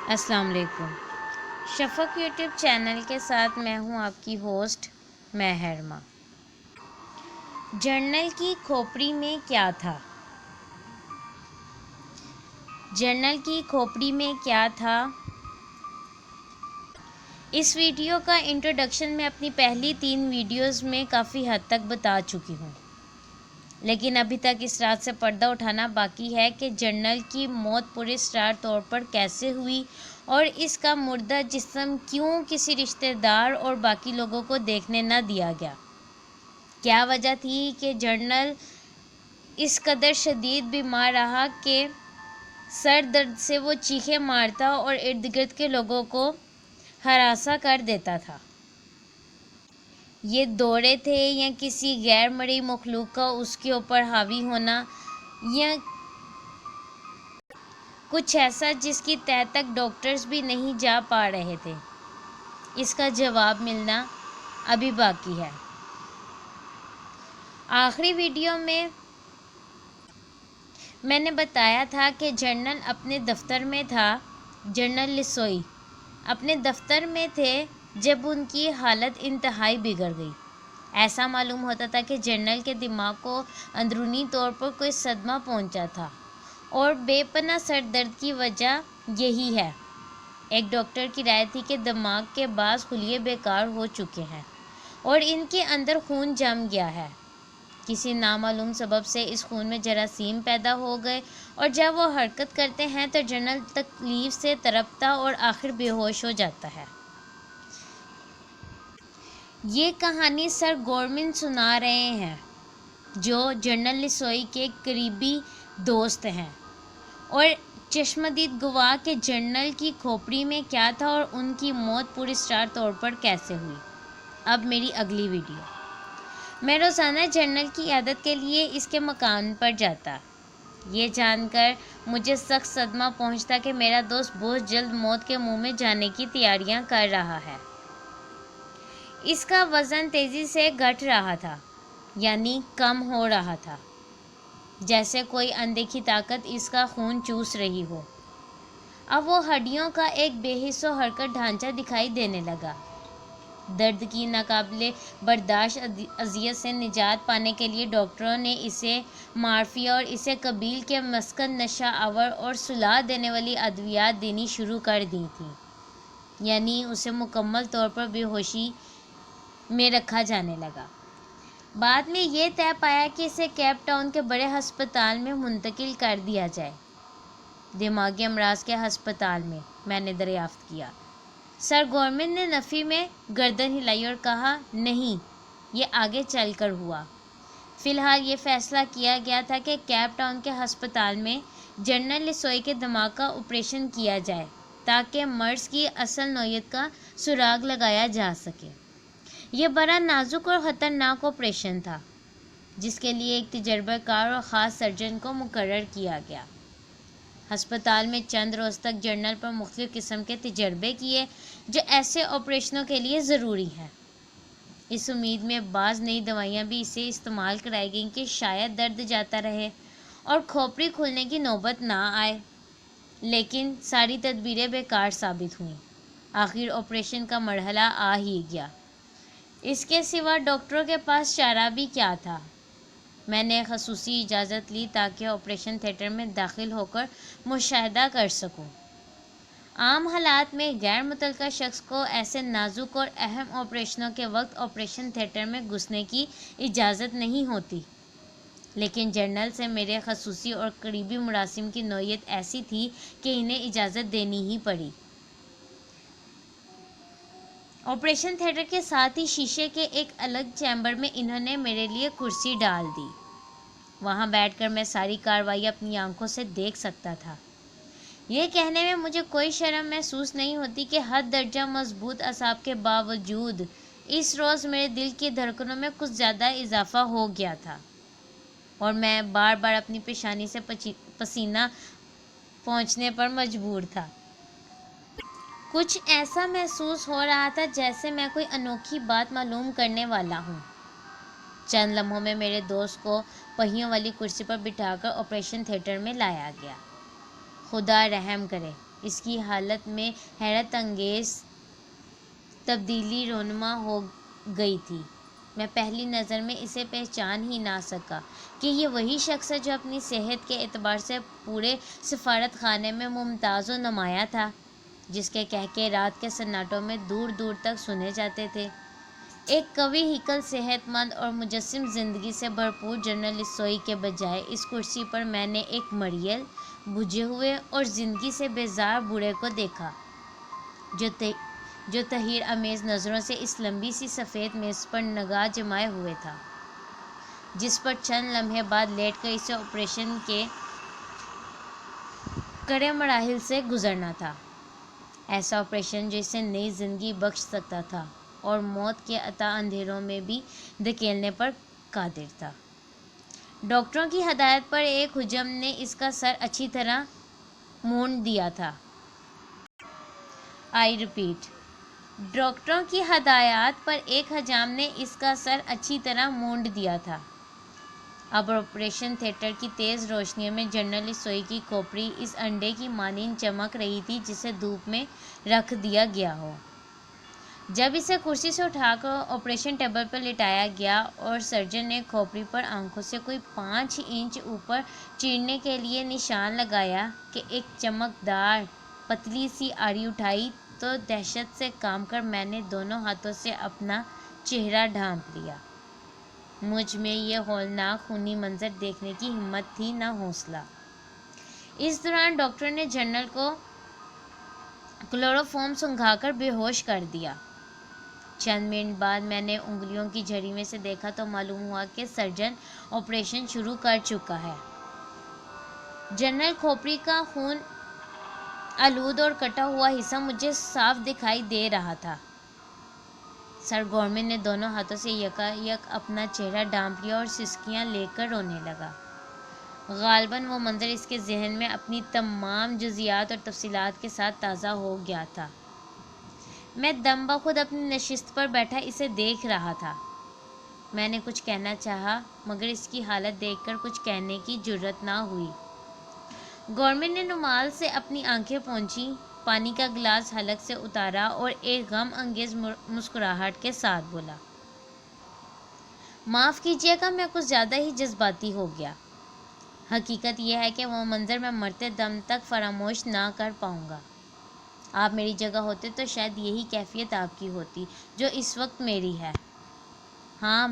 السلام علیکم۔ شفق YouTube channel کے ساتھ میں ہوں آپ کی ہوسٹ محرمہ۔ جنرل کی کھوپڑی میں کیا تھا؟ جنرل کی کھوپڑی میں کیا تھا؟ اس ویڈیو کا انٹروڈکشن میں اپنی پہلی 3 ویڈیوز میں کافی حد تک بتا چکی ہوں، لیکن ابھی تک اس رات سے پردہ اٹھانا باقی ہے کہ جنرل کی موت پر اسرار طور پر کیسے ہوئی اور اس کا مردہ جسم کیوں کسی رشتہ دار اور باقی لوگوں کو دیکھنے نہ دیا گیا۔ کیا وجہ تھی کہ جنرل اس قدر شدید بیمار رہا کہ سر درد سے وہ چیخیں مارتا اور ارد گرد کے لوگوں کو ہراساں کر دیتا تھا؟ یہ دورے تھے یا کسی غیر مرئی مخلوق کا اس کے اوپر حاوی ہونا، یا کچھ ایسا جس کی تہہ تک ڈاکٹرز بھی نہیں جا پا رہے تھے؟ اس کا جواب ملنا ابھی باقی ہے۔ آخری ویڈیو میں نے بتایا تھا کہ جنرل اپنے دفتر میں تھا۔ جنرل لسوئی اپنے دفتر میں تھے جب ان کی حالت انتہائی بگڑ گئی۔ ایسا معلوم ہوتا تھا کہ جنرل کے دماغ کو اندرونی طور پر کوئی صدمہ پہنچا تھا اور بے پناہ سر درد کی وجہ یہی ہے۔ ایک ڈاکٹر کی رائے تھی کہ دماغ کے بعض خلیے بیکار ہو چکے ہیں اور ان کے اندر خون جم گیا ہے۔ کسی نامعلوم سبب سے اس خون میں جراثیم پیدا ہو گئے اور جب وہ حرکت کرتے ہیں تو جنرل تکلیف سے تڑپتا اور آخر بے ہوش ہو جاتا ہے۔ یہ کہانی سر گورمن سنا رہے ہیں، جو جنرل لسوئی کے قریبی دوست ہیں اور چشمدید گواہ کہ جنرل کی کھوپڑی میں کیا تھا اور ان کی موت پر اسرار طور پر کیسے ہوئی۔ اب میری اگلی ویڈیو۔ میں روزانہ جنرل کی عیادت کے لیے اس کے مکان پر جاتا، یہ جان کر مجھے سخت صدمہ پہنچتا کہ میرا دوست بہت جلد موت کے منہ میں جانے کی تیاریاں کر رہا ہے۔ اس کا وزن تیزی سے گھٹ رہا تھا، یعنی کم ہو رہا تھا، جیسے کوئی اندیکھی طاقت اس کا خون چوس رہی ہو۔ اب وہ ہڈیوں کا ایک بے حس و حرکت ڈھانچہ دکھائی دینے لگا۔ درد کی ناقابل برداشت اذیت سے نجات پانے کے لیے ڈاکٹروں نے اسے مارفیا اور اسے قبیل کے مسکن نشہ آور اور سلا دینے والی ادویات دینی شروع کر دی تھیں، یعنی اسے مکمل طور پر بے ہوشی میں رکھا جانے لگا۔ بعد میں یہ طے پایا کہ اسے کیپ ٹاؤن کے بڑے ہسپتال میں منتقل کر دیا جائے، دماغی امراض کے ہسپتال میں نے دریافت کیا۔ سر گورمن نے نفی میں گردن ہلائی اور کہا، نہیں، یہ آگے چل کر ہوا۔ فی الحال یہ فیصلہ کیا گیا تھا کہ کیپ ٹاؤن کے ہسپتال میں جنرل لسوئی کے دماغ کا آپریشن کیا جائے تاکہ مرض کی اصل نوعیت کا سراغ لگایا جا سکے۔ یہ بڑا نازک اور خطرناک آپریشن تھا، جس کے لیے ایک تجربہ کار اور خاص سرجن کو مقرر کیا گیا۔ ہسپتال میں چند روز تک جنرل پر مختلف قسم کے تجربے کیے جو ایسے آپریشنوں کے لیے ضروری ہیں۔ اس امید میں بعض نئی دوائیاں بھی اسے استعمال کرائی گئیں کہ شاید درد جاتا رہے اور کھوپڑی کھلنے کی نوبت نہ آئے، لیکن ساری تدبیریں بیکار ثابت ہوئیں۔ آخر آپریشن کا مرحلہ آ ہی گیا۔ اس کے سوا ڈاکٹروں کے پاس چارہ بھی کیا تھا۔ میں نے خصوصی اجازت لی تاکہ آپریشن تھیٹر میں داخل ہو کر مشاہدہ کر سکوں۔ عام حالات میں غیر متعلقہ شخص کو ایسے نازک اور اہم آپریشنوں کے وقت آپریشن تھیٹر میں گھسنے کی اجازت نہیں ہوتی، لیکن جنرل سے میرے خصوصی اور قریبی مراسم کی نوعیت ایسی تھی کہ انہیں اجازت دینی ہی پڑی۔ آپریشن تھیٹر کے ساتھ ہی شیشے کے ایک الگ چیمبر میں انہوں نے میرے لیے کرسی ڈال دی۔ وہاں بیٹھ کر میں ساری کارروائی اپنی آنکھوں سے دیکھ سکتا تھا۔ یہ کہنے میں مجھے کوئی شرم محسوس نہیں ہوتی کہ حد درجہ مضبوط اعصاب کے باوجود اس روز میرے دل کی دھڑکنوں میں کچھ زیادہ اضافہ ہو گیا تھا اور میں بار بار اپنی پیشانی سے پسینہ پوچھنے پر مجبور تھا۔ کچھ ایسا محسوس ہو رہا تھا جیسے میں کوئی انوکھی بات معلوم کرنے والا ہوں۔ چند لمحوں میں میرے دوست کو پہیوں والی کرسی پر بٹھا کر آپریشن تھیٹر میں لایا گیا۔ خدا رحم کرے، اس کی حالت میں حیرت انگیز تبدیلی رونما ہو گئی تھی۔ میں پہلی نظر میں اسے پہچان ہی نہ سکا کہ یہ وہی شخص ہے جو اپنی صحت کے اعتبار سے پورے سفارت خانے میں ممتاز و نمایاں تھا، جس کے کہکے رات کے سناٹوں میں دور دور تک سنے جاتے تھے۔ ایک قوی ہیکل، صحت مند اور مجسم زندگی سے بھرپور جنرل لسوئی کے بجائے اس کرسی پر میں نے ایک مریل، بجھے ہوئے اور زندگی سے بیزار بوڑھے کو دیکھا، جو تحیر آمیز نظروں سے اس لمبی سی سفید میز پر نگاہ جمائے ہوئے تھا، جس پر چند لمحے بعد لیٹ کر اسے آپریشن کے کڑے مراحل سے گزرنا تھا۔ ایسا آپریشن جو اسے نئی زندگی بخش سکتا تھا اور موت کے عتیٰ اندھیروں میں بھی دھکیلنے پر قادر تھا۔ ڈاکٹروں کی ہدایت پر ایک حجام نے اس کا سر اچھی طرح مونڈ دیا تھا۔ آئی ریپیٹ، ڈاکٹروں کی ہدایات پر ایک حجام نے اس کا سر اچھی طرح مونڈ دیا تھا۔ اب آپریشن تھیٹر کی تیز روشنیوں میں جنرل لسوئی کی کھوپڑی اس انڈے کی مانند چمک رہی تھی جسے دھوپ میں رکھ دیا گیا ہو۔ جب اسے کرسی سے اٹھا کر آپریشن ٹیبل پر لٹایا گیا اور سرجن نے کھوپڑی پر آنکھوں سے کوئی 5 انچ اوپر چیرنے کے لیے نشان لگایا کہ ایک چمکدار پتلی سی آری اٹھائی تو دہشت سے کانپ کر میں نے دونوں ہاتھوں سے اپنا چہرہ ڈھانپ لیا۔ مجھ میں یہ ہولناک خونی منظر دیکھنے کی ہمت تھی نہ حوصلہ۔ اس دوران ڈاکٹر نے جنرل کو کلوروفارم سنگھا کر بے ہوش کر دیا۔ چند منٹ بعد میں نے انگلیوں کی جھڑی میں سے دیکھا تو معلوم ہوا کہ سرجن آپریشن شروع کر چکا ہے۔ جنرل کھوپڑی کا خون آلود اور کٹا ہوا حصہ مجھے صاف دکھائی دے رہا تھا۔ سر گورمن نے دونوں ہاتھوں سے یکایک اپنا چہرہ ڈھانپ لیا اور سسکیاں لے کر رونے لگا۔ غالباً وہ منظر اس کے ذہن میں اپنی تمام جزیات اور تفصیلات کے ساتھ تازہ ہو گیا تھا۔ میں دم بخود اپنی نشست پر بیٹھا اسے دیکھ رہا تھا۔ میں نے کچھ کہنا چاہا مگر اس کی حالت دیکھ کر کچھ کہنے کی جرأت نہ ہوئی۔ گورمن نے رومال سے اپنی آنکھیں پونچھیں، پانی کا گلاس حلق سے اتارا اور ایک غم انگیز مسکراہٹ کے ساتھ بولا، معاف کیجیے گا، میں کچھ زیادہ ہی جذباتی ہو گیا۔ حقیقت یہ ہے کہ وہ منظر میں مرتے دم تک فراموش نہ کر پاؤں گا۔ آپ میری جگہ ہوتے تو شاید یہی کیفیت آپ کی ہوتی جو اس وقت میری ہے۔ ہاں،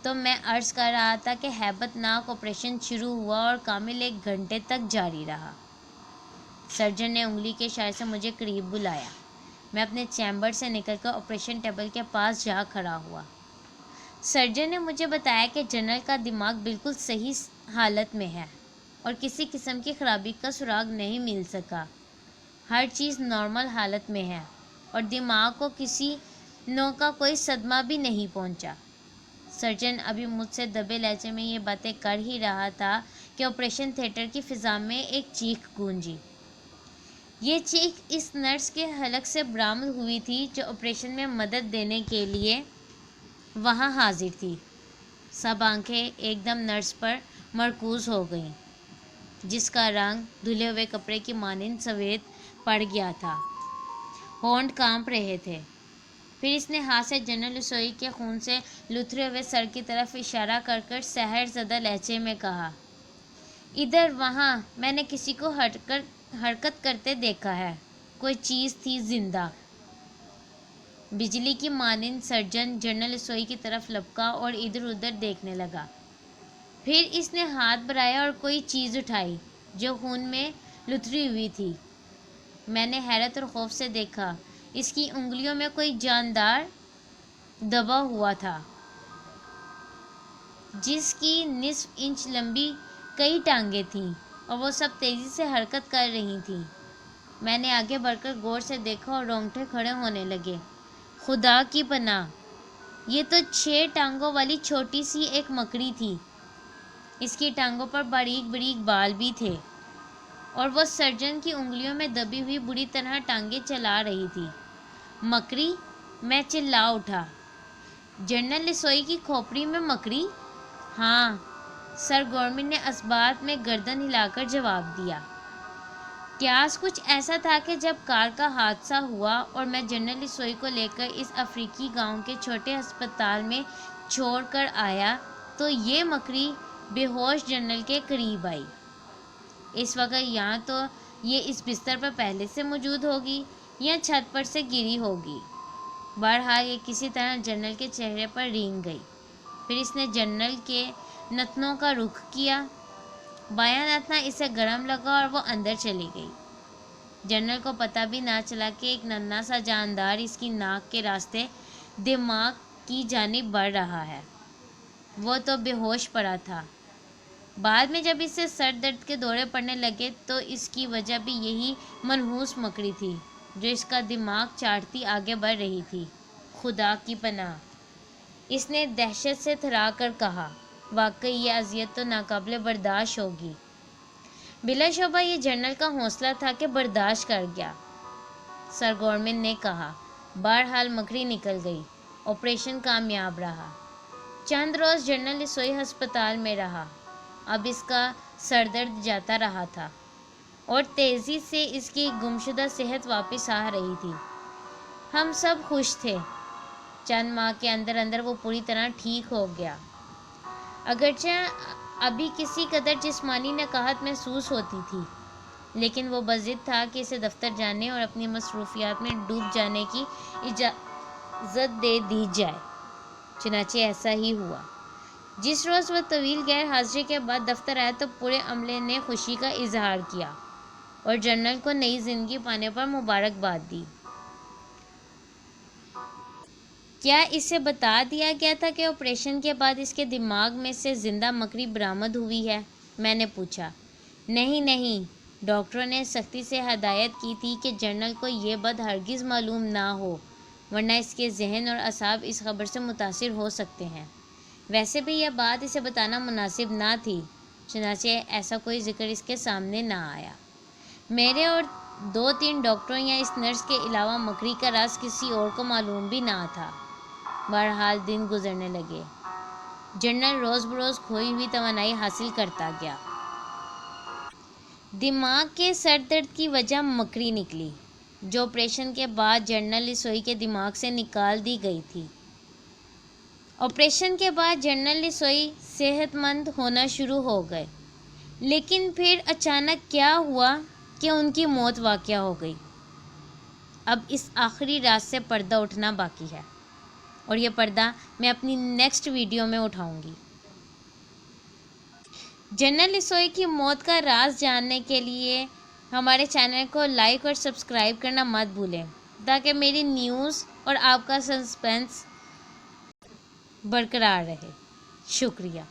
تو میں عرض کر رہا تھا کہ ہیبت ناک آپریشن شروع ہوا اور کامل 1 گھنٹے تک جاری رہا۔ سرجن نے انگلی کے اشارے سے مجھے قریب بلایا۔ میں اپنے چیمبر سے نکل کر آپریشن ٹیبل کے پاس جا کھڑا ہوا۔ سرجن نے مجھے بتایا کہ جنرل کا دماغ بالکل صحیح حالت میں ہے اور کسی قسم کی خرابی کا سراغ نہیں مل سکا۔ ہر چیز نارمل حالت میں ہے اور دماغ کو کسی نوع کا کوئی صدمہ بھی نہیں پہنچا۔ سرجن ابھی مجھ سے دبے لہجے میں یہ باتیں کر ہی رہا تھا کہ آپریشن تھیٹر کی فضا میں ایک چیخ گونجی۔ یہ چیخ اس نرس کے حلق سے برآمد ہوئی تھی جو آپریشن میں مدد دینے کے لیے وہاں حاضر تھی۔ سب آنکھیں ایک دم نرس پر مرکوز ہو گئیں، جس کا رنگ دھلے ہوئے کپڑے کی مانند سفید پڑ گیا تھا۔ ہونٹ کانپ رہے تھے۔ پھر اس نے ہاتھ سے جنرل لسوئی کے خون سے لتھڑے ہوئے سر کی طرف اشارہ کر کر سحر زدہ لہجے میں کہا، ادھر وہاں میں نے کسی کو حرکت کرتے دیکھا ہے، کوئی چیز تھی زندہ۔ بجلی کی مانند سرجن جنرل لسوئی کی طرف لپکا اور ادھر ادھر دیکھنے لگا۔ پھر اس نے ہاتھ بڑھایا اور کوئی چیز اٹھائی جو خون میں لتھڑی ہوئی تھی۔ میں نے حیرت اور خوف سے دیکھا۔ اس کی انگلیوں میں کوئی جاندار دبا ہوا تھا جس کی نصف انچ لمبی کئی ٹانگیں تھیں اور وہ سب تیزی سے حرکت کر رہی تھیں۔ میں نے آگے بڑھ کر غور سے دیکھا اور رونگٹے کھڑے ہونے لگے۔ خدا کی پناہ! یہ تو 6 ٹانگوں والی چھوٹی سی ایک مکڑی تھی۔ اس کی ٹانگوں پر باریک باریک بال بھی تھے اور وہ سرجن کی انگلیوں میں دبی ہوئی بری طرح ٹانگیں چلا رہی تھی۔ مکڑی! میں چلا اٹھا۔ جنرل لسوئی کی کھوپڑی میں مکڑی؟ ہاں، سر گورمن نے اثبات میں گردن ہلا کر جواب دیا۔ قیاس کچھ ایسا تھا کہ جب کار کا حادثہ ہوا اور میں جنرل لسوئی کو لے کر اس افریقی گاؤں کے چھوٹے ہسپتال میں چھوڑ کر آیا تو یہ مکڑی بے ہوش جنرل کے قریب آئی۔ اس وقت یا تو یہ اس بستر پر پہلے سے موجود ہوگی یا چھت پر سے گری ہوگی۔ بہرحال یہ کسی طرح جنرل کے چہرے پر رینگ گئی۔ پھر اس نے جنرل کے نتنوں کا رخ کیا۔ بایاں نتنا اسے گرم لگا اور وہ اندر چلی گئی۔ جنرل کو پتہ بھی نہ چلا کہ ایک ننھا سا جاندار اس کی ناک کے راستے دماغ کی جانب بڑھ رہا ہے۔ وہ تو بے ہوش پڑا تھا۔ بعد میں جب اسے سر درد کے دورے پڑنے لگے تو اس کی وجہ بھی یہی منحوس مکڑی تھی جو اس کا دماغ چاٹتی آگے بڑھ رہی تھی۔ خدا کی پناہ، اس نے دہشت سے تھرا کر کہا، واقعی یہ اذیت تو ناقابل برداشت ہوگی۔ بلا شبہ یہ جنرل کا حوصلہ تھا کہ برداشت کر گیا۔ سر گورمن نے کہا، بہرحال مکڑی نکل گئی، آپریشن کامیاب رہا۔ چند روز جنرل لسوئی ہسپتال میں رہا۔ اب اس کا سر درد جاتا رہا تھا اور تیزی سے اس کی گمشدہ صحت واپس آ رہی تھی۔ ہم سب خوش تھے۔ چند ماہ کے اندر اندر وہ پوری طرح ٹھیک ہو گیا۔ اگرچہ ابھی کسی قدر جسمانی نکاہت محسوس ہوتی تھی، لیکن وہ بضد تھا کہ اسے دفتر جانے اور اپنی مصروفیات میں ڈوب جانے کی اجازت دے دی جائے۔ چنانچہ ایسا ہی ہوا۔ جس روز وہ طویل غیر حاضری کے بعد دفتر آیا تو پورے عملے نے خوشی کا اظہار کیا اور جنرل کو نئی زندگی پانے پر مبارکباد دی۔ کیا اسے بتا دیا گیا تھا کہ آپریشن کے بعد اس کے دماغ میں سے زندہ مکڑی برآمد ہوئی ہے؟ میں نے پوچھا۔ نہیں، ڈاکٹروں نے سختی سے ہدایت کی تھی کہ جنرل کو یہ بات ہرگز معلوم نہ ہو، ورنہ اس کے ذہن اور اعصاب اس خبر سے متاثر ہو سکتے ہیں۔ ویسے بھی یہ بات اسے بتانا مناسب نہ تھی، چنانچہ ایسا کوئی ذکر اس کے سامنے نہ آیا۔ میرے اور 2-3 ڈاکٹروں یا اس نرس کے علاوہ مکڑی کا راز کسی اور کو معلوم بھی نہ تھا۔ بہرحال دن گزرنے لگے۔ جنرل روز بروز کھوئی ہوئی توانائی حاصل کرتا گیا۔ دماغ کے سر درد کی وجہ مکڑی نکلی، جو آپریشن کے بعد جنرل لسوئی کے دماغ سے نکال دی گئی تھی۔ آپریشن کے بعد جنرل لسوئی صحت مند ہونا شروع ہو گئے، لیکن پھر اچانک کیا ہوا کہ ان کی موت واقع ہو گئی۔ اب اس آخری راز سے پردہ اٹھنا باقی ہے، اور یہ پردہ میں اپنی نیکسٹ ویڈیو میں اٹھاؤں گی۔ جنرل لسوئی کی موت کا راز جاننے کے لیے ہمارے چینل کو لائک اور سبسکرائب کرنا مت بھولیں تاکہ میری نیوز اور آپ کا سسپینس برقرار رہے۔ شکریہ۔